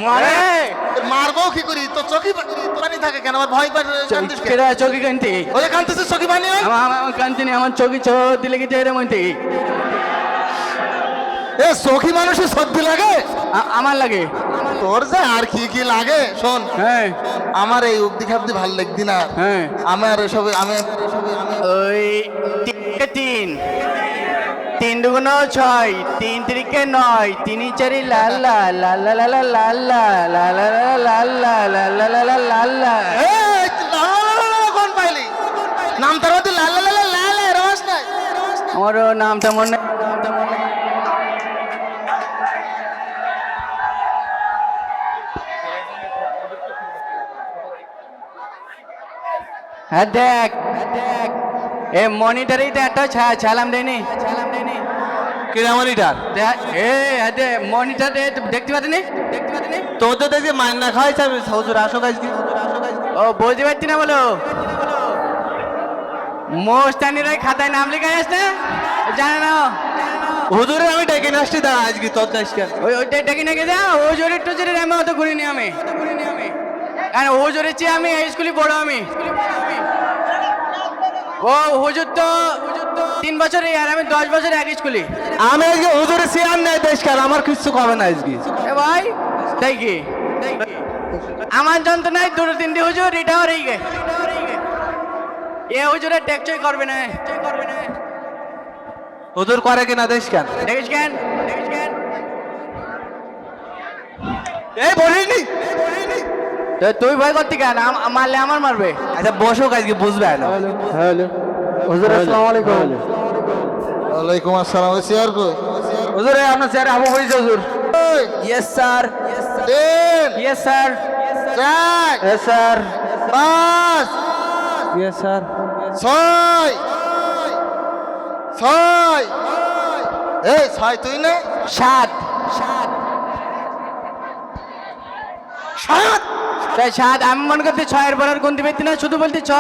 মানে মারবো কি করি তো চোখে পানি থাকে কেন আমার ভয় পায় কান্দিস কেন কেরা চোখে কান্তি ওই কান্দিস চোখে পানি হয় আমার কান্তি নেই আমার চোখে দিলে কি এরকম হইতে এ চোখে মানুষের সর্দি লাগে আমার লাগে তোর যে আর কি কি লাগে শোন হ্যাঁ আমার এই অব্দি খাবদি ভাল লাগদি না হ্যাঁ আমার এসব আমি ওই তিন তিন দুগুণ ছয় তিন তিরিকে নয় তিনি চারি লাল লাল লাল লাল লাল লাল লাল লাল লাল লাল লাল লাল এই কোন পাইলি নাম তার মধ্যে লাল লাল লাল লাল রস নাই আমার নামটা মনে হ্যাঁ দেখ এ মনিটরেই তো একটা ছালাম দেয়নি কিরা মনিটার এ দে মনিটর দেখতে পাচ্ছি তোর তো দেখি মান্না খাওয়াইছে আমি হুজুর আসো গাইছি ও বলতে পারছি না বলো মোস্তানিরাই খাতায় নাম লেখা আছে না জানে না হুজুরের আমি ডেকে নিয়ে আসছি দাঁড়া আজকে তোর যাইস কেন ওইটা ডেকে নাকি যা ও জোরে টোজোরের আমি অত ঘুরিনি আমি কারণ ও জোরের চেয়ে আমি এই স্কুলে বড় আমি ও হুজুর তো 3 বছরে আর আমি 10 বছরে এক স্কুলে আমি আজকে হুজুরের চেয়ার নেই দেশ কেন আমার কিছু কবে না আজকে এ ভাই তাই কি আমার যন্ত্রণায় 2-3 হুজুর এটাও রই গে এ হুজুরের টেকচই করবে না হুজুর করে কিনা দেশ কেন দেখিস কেন এই বলিনি তো তুই ভয় করতি কেন মারলে আমার মারবে আচ্ছা বসো আজকে বুঝবে না হ্যালো হুজুর আসসালামু আলাইকুম ওয়ালাইকুম আসসালাম চেয়ার কই হুজুর আপনার চেয়ারে আবু বইছে হুজুর ইয়েস স্যার তিন ইয়েস স্যার চার ইয়েস স্যার পাঁচ ইয়েস স্যার ছয় ছয় এই ছয় তুই না 7 সাত তাই 7 আমি মনে করতে 6 এর পর আর গুনতে পারতি না শুধু বলতে 6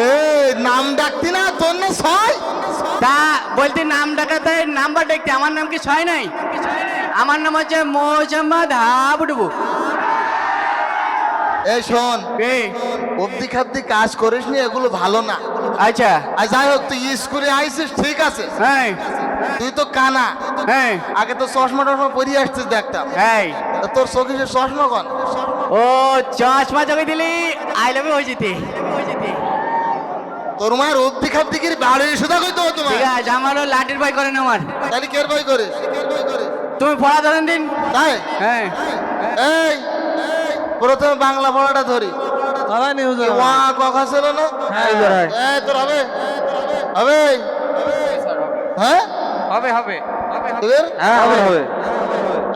এই নাম ডাকতি না তোর না ছয় তা বলতে নাম ডাকাতে নাম্বার দেখতে আমার নাম কি 6 নাই আমার নাম হচ্ছে মোহাম্মদ হাবুডুবু এই শোন কে অব্দি খাব্দি কাজ করিস নি এগুলো ভালো না আচ্ছা আর যাই হোক তুই স্কুলে আইসিস ঠিক আছে হ্যাঁ তুই তো কানা হ্যাঁ আগে তো চশমা টশমা পরিয়ে আসছিস দেখতাম হ্যাঁ তা তোর চোখে সে চশমা কন ও চশমা চোখে দিলি আই লাভ ইউ হয়ে যেতে তোর মায়ের অব্দি খাব্দি কি বাড়ি সুদা কইতো তোমার ঠিক আছে আমারও লাঠির ভয় করেন আমার তাহলে কের বই করে তুমি পড়া ধরেন দিন তাই হ্যাঁ এই প্রথমে বাংলা পড়াটা ধরি হয়নি হুজুর ওয়া কথা ছিল না হ্যাঁ এই তোর হবে হবে হ্যাঁ হবে তোদের হ্যাঁ হবে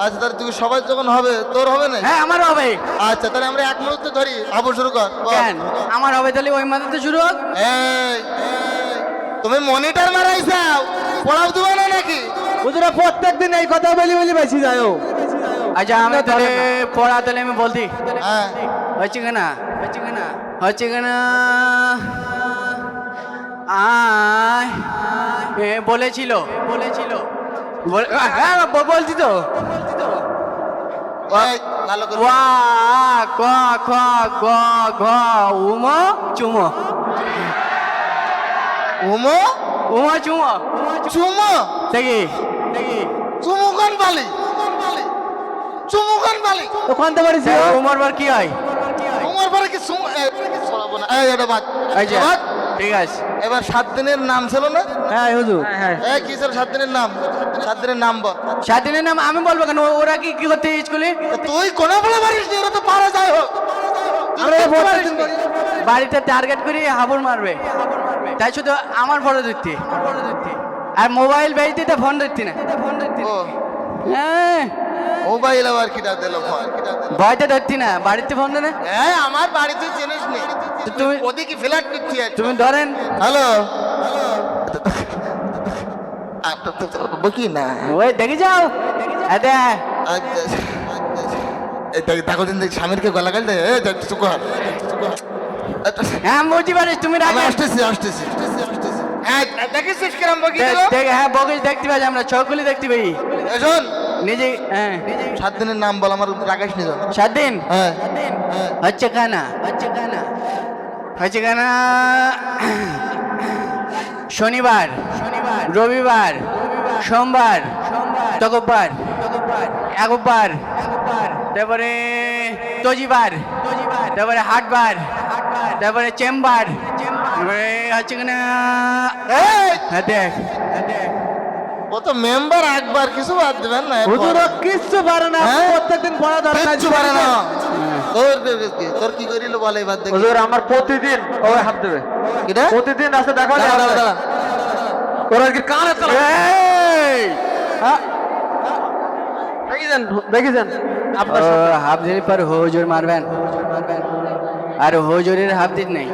আচ্ছা তাহলে তুই সবাই যখন হবে তোর হবে না হ্যাঁ আমার হবে আচ্ছা তাহলে আমরা এক মুহূর্তে ধরি আবু শুরু কর বল। কেন আমার হবে তাহলে ওই মাথাতে শুরু হোক এই তুমি মনিটর মারাইছাও পড়াও দিবা না নাকি হুজুরা প্রত্যেকদিন এই কথা বলি বেশি যায় আচ্ছা আমি তাহলে পড়া তাহলে আমি বলতি হ্যাঁ হচ্ছে কেনা আয় বলেছিল হ্যাঁ বলছি তো এই ভালো করে ওয়া ক খ গ ঘ উম চুমো উমো চুমো চুমো দেখি চুমুকান বালি চুমুকান বালি ওখান থেকে পারিস উমর বার কি হয় তোমার পরে কি চুমু ছড়াবো না এই এটা বাদ এই যে বাদ। ঠিক আছে এবার 7 দিনের নাম ছিল না হ্যাঁ হুজুর এই কি ছিল 7 দিনের নাম 7 দিনের নাম বল স্বাধীনের নাম আমি বলবো কেন ওরা কি কি করতে স্কুলে তা তুই কোন বলে পারিস নি ওরা তো পারা যায় হোক তুই আমরা তো ভোট পারিস নি। বাড়িতে টার্গেট করে হাবুর মারবে তাই শুধু আমার ফটো দিতে আর মোবাইল বেচতে তো ফোন ধরতি না ও হ্যাঁ মোবাইল আবার কিটা দিল ভয় ভয়টা ধরতি না বাড়িতে ফোন দেয় না এই আমার বাড়িতে জিনিস নেই তো তুমি ওদিকে ফ্ল্যাট নিচ্ছি তুমি ধরেন হ্যালো বকি না ওই দেখে যাও এতে দেখো দিন দেখ স্বামীরকে গলা গাল দে চুপ কর হ্যাঁ বুঝতে পারিস তুমি আমি রাখে আসতেছি হ্যাঁ দেখিস কিরম বকি দিল হ্যাঁ বকিস দেখতে পাই আমরা চৌকুলি দেখতে পাই শোন নিজে হ্যাঁ 7 দিনের নাম বল, আমার রাকেশ নিজন। 7 দিন হ্যাঁ হচ্ছে কানা হচ্ছে কানা শনিবার রবিবার সোমবার তকবার একবার তারপরে তজিবার তারপরে হাটবার তারপরে চেম্বার তারপরে হচ্ছে কিনা এই, হ্যাঁ দেখ ও তো মেম্বার একবার কিছু বাদ দেবেন না হুজুর ও কিচ্ছু পারে না হ্যাঁ? প্রত্যেকদিন পড়া দরকার কিচ্ছু পারে না। তোর কি করিল বলে এবার দেখি। হুজুর আমার প্রতিদিন ও হাত দেবে কিটা? প্রতিদিন আসে দেখা দাঁড়া, দাঁড়া, দাঁড়া। ওরা কি কানে চলে এই! দেখেছেন আপনার ও, হাফ দিন পর হুজুর মারবেন আর হুজুরের হাফ দিন নেই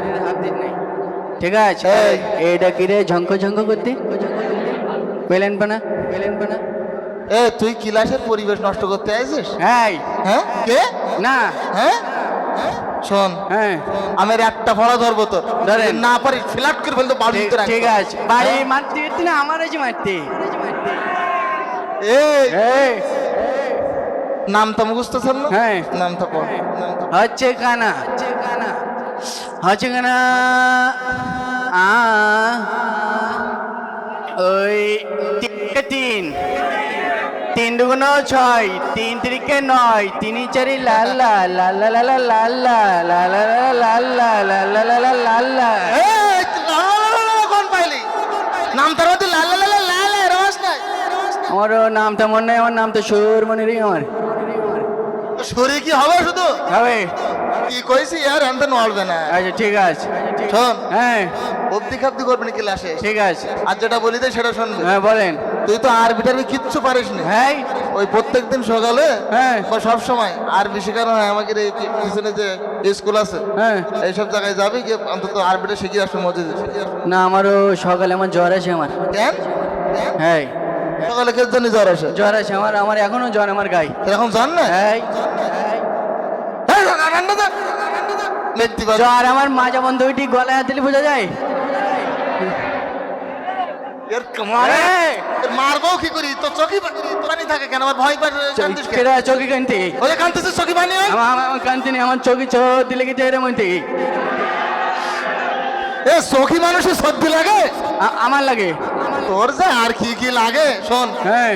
ঠিক আছে এই। এইটা কি রে ঝঙ্ক করতে পেলেন পানা এ তুই ক্লাসের পরিবেশ নষ্ট করতে আইছিস? হ্যাঁ হ্যাঁ কে? না হ্যাঁ শোন, হ্যাঁ আমি একটা ফড়া ধরবো তোর, ধরেন। যদি না পারিস ফ্ল্যাট করে ফেলতে বাড়ি ঠিক- ঠিক আছে বাড়ি মারতে যেতে না আমার আছে মারতে এই এই, নামটা মুখস্থ ছিল না? হ্যাঁ। নামটা পড়, নামটা পড়। হচ্ছে কানা হচ্ছে কানা ওই 3 দুগুণ 6 3 তিরিকে 9 3 4 লাল লাল লাল লাল লাল লাল লাল লাল লাল লাল লাল লাল এই, তুই লা লা লা লা লা কোন পাইলি? নামটার মধ্যে লা লা লা লা লা লা রস নাই। আমার নামটা মনে নেই আমার নাম তো সুর মনে নেই আমার তো শরীর কি হবে শুধু? হবে কি কইছি আর এনতে নড়বে না। আচ্ছা ঠিক আছে শোন, হ্যাঁ অব্দি খাব্দি করবি না ক্লাসে। ঠিক আছে আর যেটা বলি দে সেটা শুনবি। হ্যাঁ বলেন তুই তো আরবিটারবি কিচ্ছু পারিস না। হ্যাঁ ওই প্রত্যেকদিন সকালে হ্যাঁ। বা সব সময় আরবি শেখানো হয় আমাদের এই পিছনে যে স্কুল আছে, হ্যাঁ এইসব জায়গায় যাবি গিয়ে অন্তত আরবিটা শিখে আসবে মসজিদে। না আমারও সকালে আমার জ্বর আছে আমার কেন? হ্যাঁ সকালে কে জানি জ্বর আসে? জ্বর আছে আমার এখনো জ্বর আমার গায়ে এখন জান না? হ্যাঁ মিথ্যি কথা। জ্বর আমার মাজা বন্ধ হইটি গলায় হাত দিলে বোঝা যায় এর মারে এই! এর মারবো কি করি? তো চোখে পানি থাকে কেন? আমার ভয় পায় কান্দিস কেন? কেরা চোখে কানতে ওই কান্দিস চোখে পানি হয়? আমার কানতে নেই আমার চোখে দিলে কি এরম হইতে এ চোখি মানুষের সর্দি লাগে? আমার লাগে তোর যে আর কি কি লাগে শোন, হ্যাঁ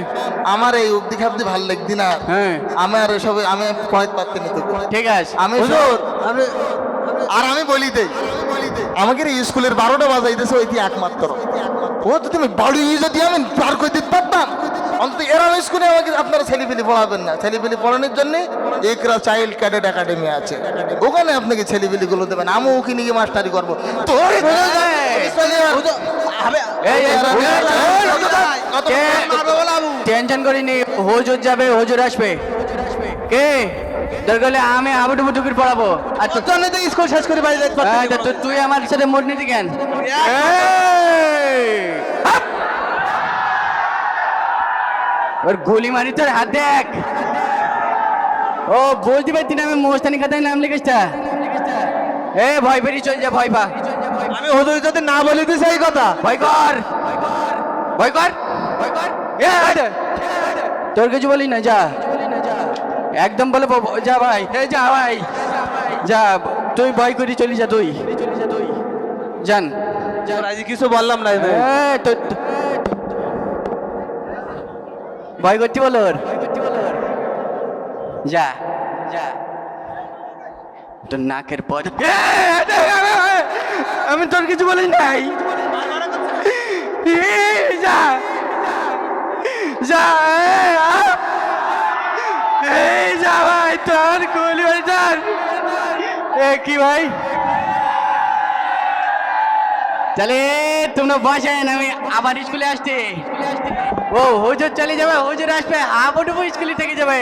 আমার এই অব্দি খাব্দি ভাল লাগদি না। হ্যাঁ আমার এসব আমি পয়েন্ট পারতে নিতে ঠিক আছে আমি হুজুর আর আমি বলি দেই, আমাকে এই স্কুলের 12টা বাজাইতেছে ওইটি একমাত্র। ও যদি আমি বাড়ি যদি আমি পার করে দিতে পারতাম, অন্তত এরা স্কুলে আমাকে আপনারা ছেলেপিলি পড়াবেন না। ছেলেপিলি পড়ানোর জন্য একরা চাইল্ড ক্যাডেট একাডেমি আছে, ওখানে আপনাকে ছেলেপিলি গুলো দেবেন। আমি ওকে নিয়ে মাস্টারি করবো। তোর টেনশন করিনি হুজুর যাবে হুজুর আসবে কে দরকার হলে আমি আবুটুবু টুকুর পড়াবো আর তো জন্য তো স্কুল শেষ করে বাড়ি যেতে পারছি না। তুই আমার সাথে মোট নিতি কেন ওর গুলি মারি তোর হাত দেখ ও বলতে পারতি না আমি মোস্তানি খাতায় নাম লিখেছটা এ ভয় পেরি চল যা ভয় পা আমি হুজুর যদি না বলে দিছি এই কথা ভয় কর ভয় কর এ, তোর কিছু বলি না যা একদম বলে যা ভাই এ যা ভাই যা তুই ভয় করি চলি যা তুই জান আজ কিছু বললাম না আমি। ভয় করতে বলো ওর যা যা তোর নাকের পর আমি তোর কিছু বলি নাই যা যা এই যা ভাই তোর গুলি ভাই তোর কি ভাই চলে তোমরা বসেন আমি আবার স্কুলে আসতে ও হুজুর চলে যাবে হুজুর আসবে হাবুডুবু স্কুলে থেকে যাবে